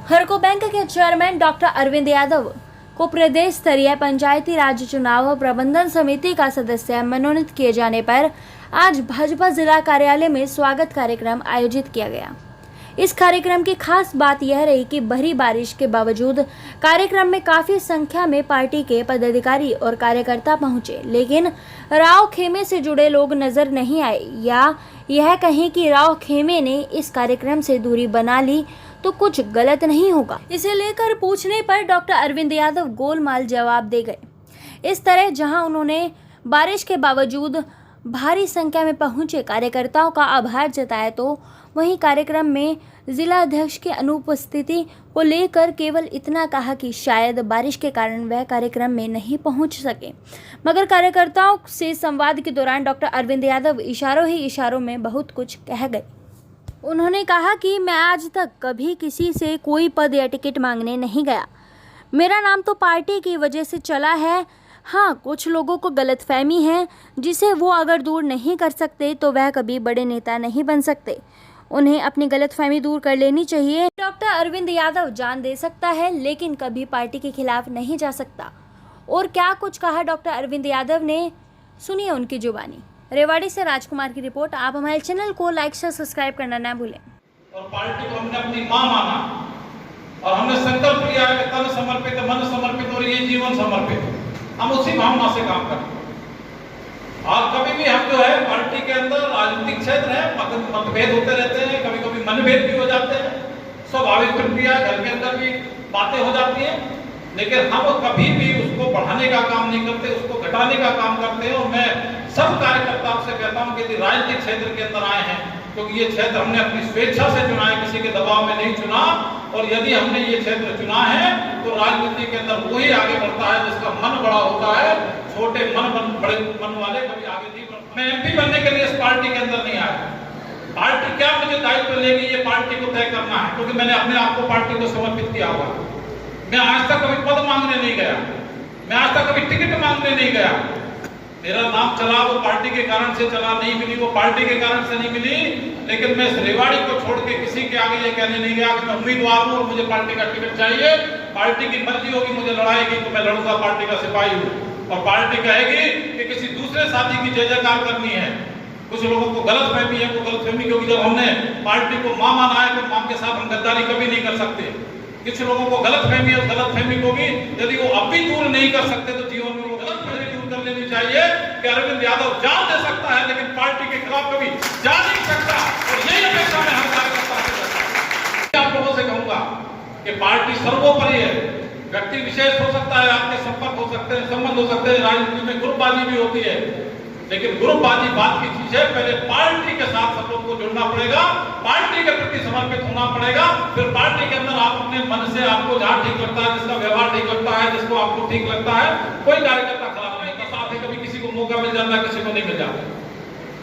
हरको bank के chairman doctor Arvind Yadav को प्रदेश स्तरीय पंचायती राज चुनाव प्रबंधन समिति का सदस्य मनोनीत किए जाने पर आज भाजपा जिला कार्यालय में स्वागत कार्यक्रम आयोजित किया गया। इस कार्यक्रम की खास बात यह रही कि भारी बारिश के बावजूद कार्यक्रम में काफी संख्या में पार्टी के पदाधिकारी और कार्यकर्ता पहुंचे, लेकिन राव खेमे से जुड़े लोग नजर नहीं आए, या यह कहें कि राव खेमे ने इस कार्यक्रम से दूरी बना ली तो कुछ गलत नहीं होगा। इसे लेकर पूछने पर डॉक्टर अरविंद यादव गोलमाल जवाब दे गए। इस तरह जहां उन्होंने बारिश के बावजूद भारी संख्या में पहुंचे कार्यकर्ताओं का आभार जताया, तो वहीं कार्यक्रम में जिला अध्यक्ष की अनुपस्थिति को लेकर केवल इतना कहा कि शायद बारिश के कारण वह कार्यक्रम में नहीं पहुंच सके, मगर कार्यकर्ताओं से संवाद के दौरान डॉक्टर अरविंद यादव इशारों ही इशारों में बहुत कुछ कह गए। उन्होंने कहा कि मैं आज तक कभी किसी से कोई पद या टिकट मांगने नहीं गया। मेरा नाम तो पार्टी की वजह से चला है। हाँ, कुछ लोगों को गलतफहमी है जिसे वो अगर दूर नहीं कर सकते तो वह कभी बड़े नेता नहीं बन सकते। उन्हें अपनी गलतफहमी दूर कर लेनी चाहिए। डॉक्टर अरविंद यादव जान दे सकता है लेकिन कभी पार्टी के खिलाफ नहीं जा सकता। और क्या कुछ कहा डॉक्टर अरविंद यादव ने, सुनिए उनकी जुबानी। रेवाड़ी से राजकुमार की रिपोर्ट। आप हमारे चैनल को लाइक से सब्सक्राइब करना ना भूलें। और पार्टी को हमने अपनी मां माना और हमने संकल्प लिया है कि तन समर्पित, मन समर्पित और ये जीवन समर्पित, हम उसी भावना से काम करें। और कभी भी हम जो है पार्टी के अंदर राजनीतिक क्षेत्र है, मतभेद होते रहते हैं, कभी कभी मनभेद भी हो जाते हैं, स्वाभाविक प्रक्रिया, घर के अंदर भी बातें हो जाती हैं, लेकिन हम कभी भी उसको बढ़ाने का काम नहीं करते, उसको घटाने का काम करते हैं। और मैं सब कार्यकर्ताओं से कहता हूं कि राजनीतिक क्षेत्र के अंदर आए हैं क्योंकि ये क्षेत्र हमने अपनी स्वेच्छा से चुना है, किसी के दबाव में नहीं चुना। और यदि हमने ये क्षेत्र चुना है तो राजनीति के अंदर वही आगे बढ़ता है जिसका मन बड़ा होता है। छोटे बड़े मन वाले कभी आगे नहीं बढ़ते। मैं एमपी बनने के लिए इस पार्टी के अंदर नहीं आया। पार्टी क्या मुझे दायित्व लेगी ये पार्टी को तय करना है, क्योंकि मैंने अपने आप को पार्टी को समर्पित किया हुआ। मैं आज तक कभी पद मांगने नहीं गया, मैं आज तक कभी टिकट मांगने नहीं गया। मेरा नाम चला वो पार्टी के कारण से चला, नहीं मिली वो पार्टी के कारण से नहीं मिली, लेकिन मैं इस रेवाड़ी को छोड़ के किसी के आगे ये कहने नहीं गया कि मैं उम्मीदवार हूं और मुझे पार्टी का टिकट चाहिए। पार्टी की मर्जी होगी, मुझे लड़ाएगी तो मैं लड़ूंगा, पार्टी का सिपाही हूं। और पार्टी कहेगी कि किसी दूसरे साथी की जय जयकार करनी है। कुछ लोगों को गलतफहमी है, वो गलतफहमी क्योंकि जब हमने पार्टी को मां माना है तो मां के साथ हम गद्दारी कभी नहीं कर सकते। कुछ लोगों को गलतफहमी है, उस गलतफहमी को भी यदि वो अब भी दूर नहीं कर सकते तो जीवन में वो गलतफहमी दूर कर लेनी चाहिए कि अरविंद यादव जान दे सकता है लेकिन पार्टी के खिलाफ कभी जा नहीं सकता। और यही अपेक्षा मैं हर कार्यकर्ता से करता हूं। आप लोगों से कहूंगा कि पार्टी सर्वोपरि है। व्यक्ति विशेष हो सकता है, आपके संपर्क हो सकते हैं, संबंध हो सकते हैं, राजनीति में ग्रुपबाजी भी होती है, लेकिन ग्रुपबाजी बात की चीज है। पहले पार्टी के साथ सब लोग को जुड़ना पड़ेगा, पार्टी के प्रति समर्पित होना पड़ेगा। फिर पार्टी के अंदर आप अपने मन से आपको जहां ठीक लगता है, जिसका व्यवहार ठीक लगता है, जिसको आपको ठीक लगता है, कोई कार्यकर्ता खराब नहीं कर साथ है। कभी किसी को मौका मिल जाता है, किसी को नहीं मिल जाता।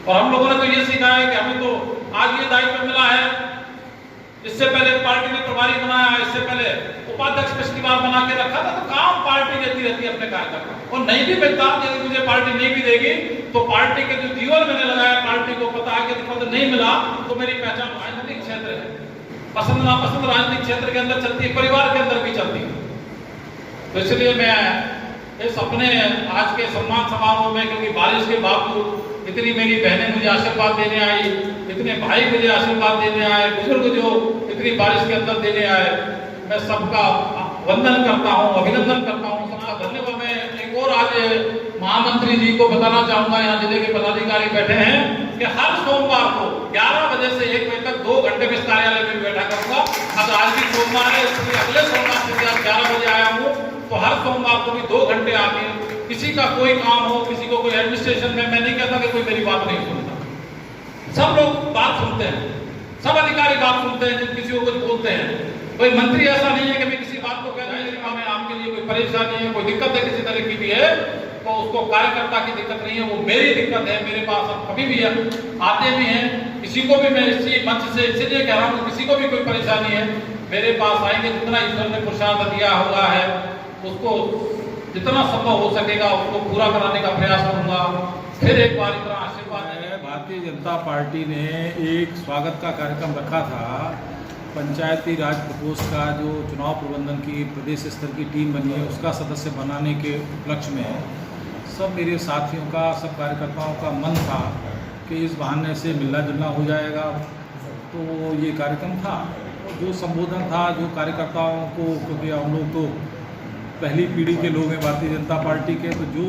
और हम लोगों ने तो ये सीखा है कि हमें तो आज ये दायित्व मिला है। इससे पहले पार्टी ने प्रभारी बनाया, इससे पहले उपाध्यक्ष पिछली बार बना के रखा था। तो काम पार्टी देती रहती है अपने कार्यकर्ता, और नहीं भी मिलता, यदि मुझे पार्टी नहीं भी देगी तो पार्टी के जो जीवन मैंने लगाया, पार्टी को पता है कि पद नहीं मिला तो मेरी पहचान राजनीतिक क्षेत्र है। पसंद नापसंद राजनीतिक क्षेत्र के अंदर चलती है, परिवार के अंदर भी चलती है। तो इसलिए मैं इस अपने आज के सम्मान समारोह में, क्योंकि बारिश के बावजूद इतनी मेरी बहनें मुझे आशीर्वाद देने आई, इतने भाई मुझे आशीर्वाद देने आए, बुजुर्ग जो इतनी बारिश के अंदर देने आए, मैं सबका वंदन करता हूं, अभिनंदन करता हूं, सबका धन्यवाद। मैं एक और आज महामंत्री जी को बताना चाहूंगा, यहाँ जिले के पदाधिकारी बैठे हैं, कि हर सोमवार को 11 बजे से 1 बजे तक 2 घंटे में इस कार्यालय में बैठा करूंगा। आज भी सोमवार है, इसलिए अगले सोमवार से आज 11 बजे आया हूँ, तो हर सोमवार को भी 2 घंटे आके किसी का कोई काम हो, किसी को कोई एडमिनिस्ट्रेशन में, मैं नहीं कहता कि कोई मेरी बात नहीं सुनता। सब लोग बात सुनते हैं, सब अधिकारी बात सुनते हैं, जब किसी को कुछ बोलते हैं। कोई मंत्री ऐसा नहीं है कि मैं किसी बात को कह रहा हूं मैं आपके लिए कोई परेशानी है, कोई दिक्कत है किसी तरह की भी है तो उसको कार्यकर्ता की दिक्कत नहीं है, वो मेरी दिक्कत है। मेरे पास अब कभी भी आते भी हैं, किसी को भी मैं इसी मंच से इसलिए कह रहा हूँ, किसी को भी कोई परेशानी है मेरे पास आएंगे। जितना ईश्वर ने प्रसाद दिया हुआ है उसको जितना संभव हो सकेगा उसको पूरा कराने का प्रयास करूंगा। फिर एक बार इतना आशीर्वाद है। भारतीय जनता पार्टी ने एक स्वागत का कार्यक्रम रखा था पंचायती राज प्रकोष्ठ का जो चुनाव प्रबंधन की प्रदेश स्तर की टीम बनी है उसका सदस्य बनाने के उपलक्ष्य में सब मेरे साथियों का, सब कार्यकर्ताओं का मन था कि इस बहाने से मिलना जुलना हो जाएगा। तो ये कार्यक्रम था, जो संबोधन था, जो कार्यकर्ताओं को, क्योंकि हम लोग तो पहली पीढ़ी के लोग हैं भारतीय जनता पार्टी के, तो जो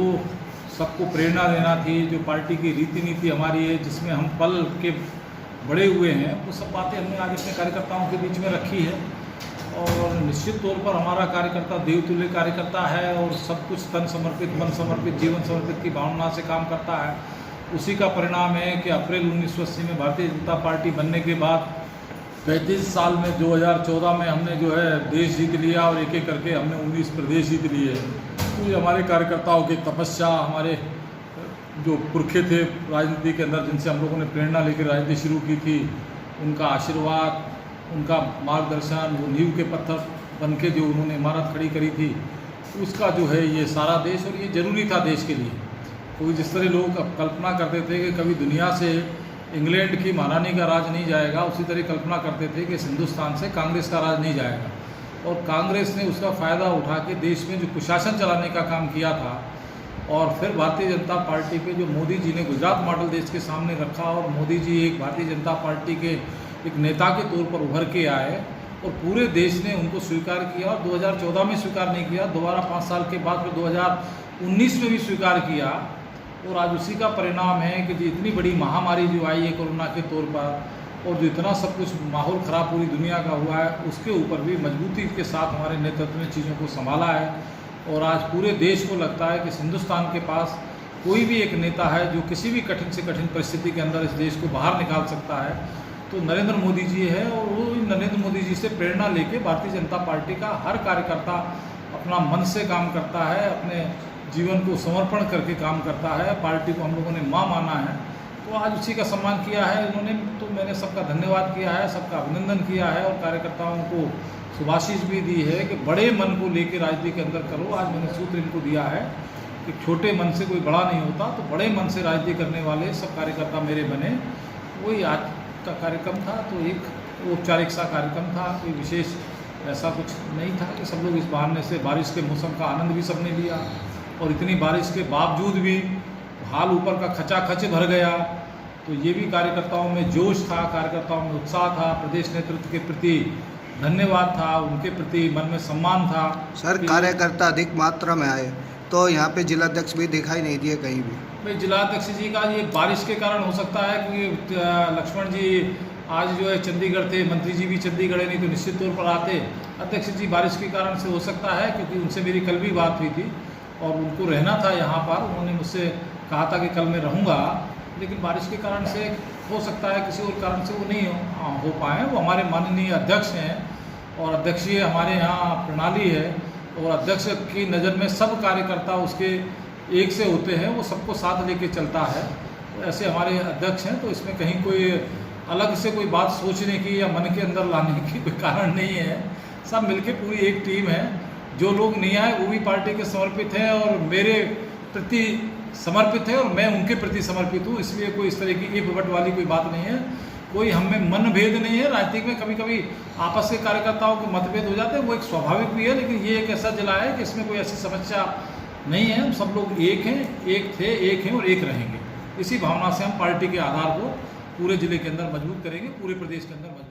सबको प्रेरणा देना थी, जो पार्टी की रीति नीति हमारी है जिसमें हम पल के बड़े हुए हैं, वो सब बातें हमने आज अपने कार्यकर्ताओं के बीच में रखी है। और निश्चित तौर पर हमारा कार्यकर्ता देवतुल्य कार्यकर्ता है और सब कुछ तन समर्पित, मन समर्पित, जीवन समर्पित की भावना से काम करता है। उसी का परिणाम है कि अप्रैल 1980 में भारतीय जनता पार्टी बनने के बाद 35 साल में 2014 में हमने जो है देश जीत लिया और एक एक करके हमने 19 प्रदेश जीत लिए। तो ये हमारे कार्यकर्ताओं की तपस्या, हमारे जो पुरखे थे राजनीति के अंदर, जिनसे हम लोगों ने प्रेरणा लेकर राजनीति शुरू की थी, उनका आशीर्वाद, उनका मार्गदर्शन, वो नींव के पत्थर बन के जो उन्होंने इमारत खड़ी करी थी, उसका जो है ये सारा देश, और ये ज़रूरी था देश के लिए। कोई जिस तरह लोग कल्पना करते थे कि कभी दुनिया से इंग्लैंड की महारानी का राज नहीं जाएगा, उसी तरह कल्पना करते थे कि हिंदुस्तान से कांग्रेस का राज नहीं जाएगा। और कांग्रेस ने उसका फ़ायदा उठा के देश में जो कुशासन चलाने का काम किया था, और फिर भारतीय जनता पार्टी पे जो मोदी जी ने गुजरात मॉडल देश के सामने रखा, और मोदी जी एक भारतीय जनता पार्टी के एक नेता के तौर पर उभर के आए और पूरे देश ने उनको स्वीकार किया। और 2014 में स्वीकार नहीं किया, दोबारा 5 साल के बाद फिर 2019 में भी स्वीकार किया। और आज उसी का परिणाम है कि जो इतनी बड़ी महामारी जो आई है कोरोना के तौर पर, और जो इतना सब कुछ माहौल ख़राब पूरी दुनिया का हुआ है, उसके ऊपर भी मजबूती के साथ हमारे नेतृत्व ने चीज़ों को संभाला है। और आज पूरे देश को लगता है कि हिंदुस्तान के पास कोई भी एक नेता है जो किसी भी कठिन से कठिन परिस्थिति के अंदर इस देश को बाहर निकाल सकता है, तो नरेंद्र मोदी जी है। और वो नरेंद्र मोदी जी से प्रेरणा लेके भारतीय जनता पार्टी का हर कार्यकर्ता अपना मन से काम करता है, अपने जीवन को समर्पण करके काम करता है। पार्टी को हम लोगों ने माँ माना है, तो आज उसी का सम्मान किया है इन्होंने। तो मैंने सबका धन्यवाद किया है, सबका अभिनंदन किया है, और कार्यकर्ताओं को सुभाषिश भी दी है कि बड़े मन को लेकर राजनीति के अंदर करो। आज मैंने सूत्र इनको दिया है कि छोटे मन से कोई बड़ा नहीं होता, तो बड़े मन से राजनीति करने वाले सब कार्यकर्ता मेरे बने। वही आज का कार्यक्रम था, तो एक औपचारिक सा कार्यक्रम था, कोई विशेष ऐसा कुछ नहीं था कि सब लोग इस बहाने से बारिश के मौसम का आनंद भी सबने लिया। और इतनी बारिश के बावजूद भी हाल ऊपर का खचाखच भर गया, तो ये भी कार्यकर्ताओं में जोश था, कार्यकर्ताओं में उत्साह था, प्रदेश नेतृत्व के प्रति धन्यवाद था, उनके प्रति मन में सम्मान था। सर, कार्यकर्ता अधिक मात्रा में आए तो यहाँ पे जिलाध्यक्ष भी दिखाई नहीं दिए कहीं भी। भाई जिलाध्यक्ष जी का ये बारिश के कारण हो सकता है, क्योंकि लक्ष्मण जी आज जो है चंडीगढ़ थे, मंत्री जी भी चंडीगढ़ है, नहीं तो निश्चित तौर पर आते। अध्यक्ष जी बारिश के कारण से हो सकता है, क्योंकि उनसे मेरी कल भी बात हुई थी और उनको रहना था यहाँ पर। उन्होंने मुझसे कहा था कि कल मैं रहूँगा, लेकिन बारिश के कारण से हो सकता है किसी और कारण से वो नहीं हो पाए। वो हमारे माननीय अध्यक्ष हैं, और अध्यक्षीय हमारे यहाँ प्रणाली है, और अध्यक्ष की नज़र में सब कार्यकर्ता उसके एक से होते हैं, वो सबको साथ लेके चलता है। तो ऐसे हमारे अध्यक्ष हैं, तो इसमें कहीं कोई अलग से कोई बात सोचने की या मन के अंदर लाने की कोई कारण नहीं है। सब मिलके पूरी एक टीम है। जो लोग नहीं आए वो भी पार्टी के समर्पित हैं और मेरे प्रति समर्पित है, और मैं उनके प्रति समर्पित हूँ। इसलिए कोई इस तरह की एक बट वाली कोई बात नहीं है, कोई हम में मनभेद नहीं है। राजनीति में कभी कभी आपस के कार्यकर्ताओं के मतभेद हो जाते हैं, वो एक स्वाभाविक भी है, लेकिन ये एक ऐसा जिला है कि इसमें कोई ऐसी समस्या नहीं है। हम सब लोग एक हैं, एक थे, एक हैं और एक रहेंगे। इसी भावना से हम पार्टी के आधार को पूरे जिले के अंदर मजबूत करेंगे, पूरे प्रदेश के अंदर मजबूत